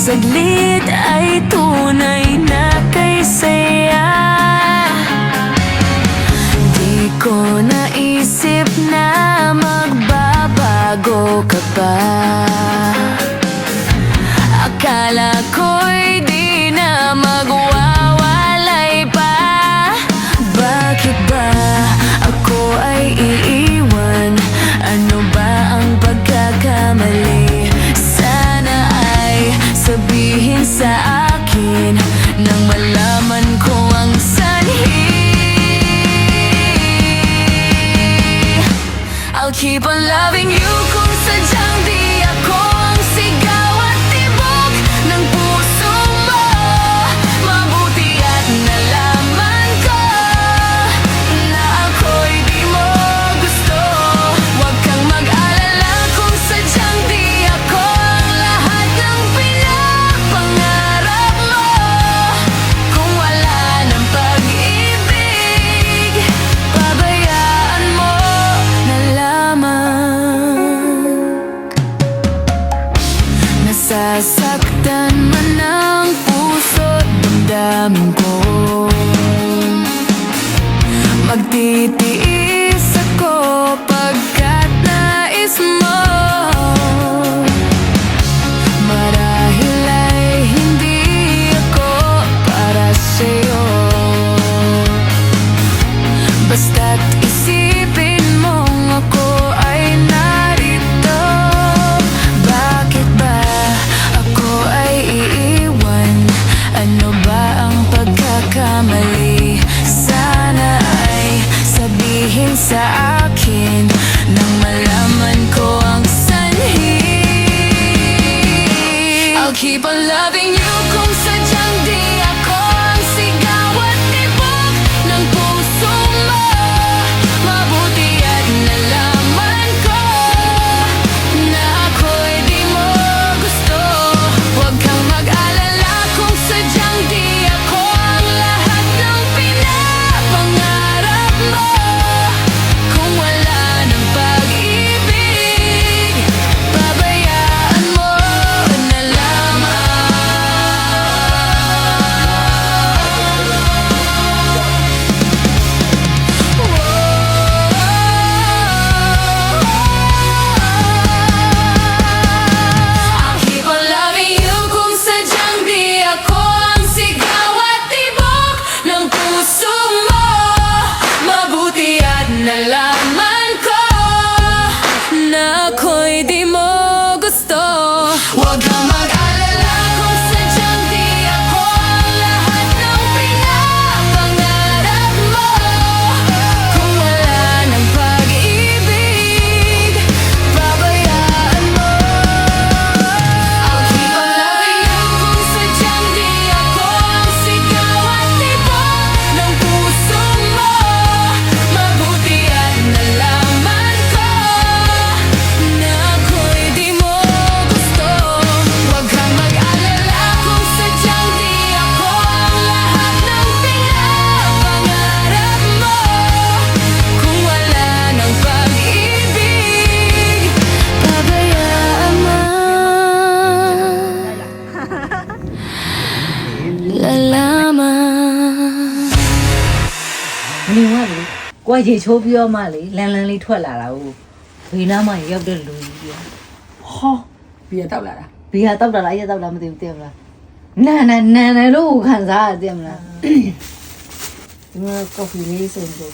saglit ay tunay na kay saya. Di ko naisip na magbabago ka pa. Akala ko'y di na magwawalay pa. Bakit ba ako ay iiwan? Ano ba ang pagkakamali? Sana ay sabihin sa akin nang malaman ko ang sanhi. I'll keep on loving you kung sadyang di ako ang sigaw at tibok ng puso mo. Mabuti at nalaman ko na ako'y di mo gusto. Huwag kang mag-alala kung sadyang di ako ang lahat ng pinapangarap mo. Kung wala ng pag-ibig, pabayaan mo na lamang. Nasasaktan man ang puso't damdamin ko. Magtitiis ako pagkat nais mo. Marahil ay hindi ako para sa'yo. Basta't isipin mong ako ay narito. Bakit ba ako ay iiwan? Ano ba ang pagkakamali? Sana ay sabihin sa akin nang malaman ko ang sanhi. I'll keep on loving you kung sadyang di ako ang sigaw at tibok ng puso mo. Mabuti at nalaman ko na ako'y di mo gusto. Huwag kang mag-alala kung sadyang di ako ang lahat ng pinapangarap mo. Kung wala ng pag-ibig, pabayaan mo na lamang. I'll keep on loving you kung sadyang di ako ang sigaw at tibok ng puso mo. Mabuti at nalaman ko na ako'y di mo gusto. Huwag kang mag-alala kung sadyang di ako ang lahat ng pinapangarap mo. Kung wala ng pag-ibig, pabayaan mo. I'll keep on loving you kung sadyang di ako ang sigaw at tibok ng puso mo. Mabuti at nalaman ko na ako'y di mo gusto. Huwag kang mag-alala kung sadyang di ako ang lahat ng pinapangarap mo. Kung wala ng pag-ibig, pabayaan mo. Lalaman. နေဝလေကိုယ်ရေချိုးပြီးတော့မှလေလန်လန်လေးထွက်လာတာကိုဘေးနားမှာရောက်တဲ့လူကြီးပြ ဟောဘီရတောက်လာတာ ဘေးဟာတောက်တာလားရက်တောက်တာမသိဘူးသိမလားနန်လို့ခံစားရသိမလားဒီမှာကော်ဖီလေးဆိုရင်ကို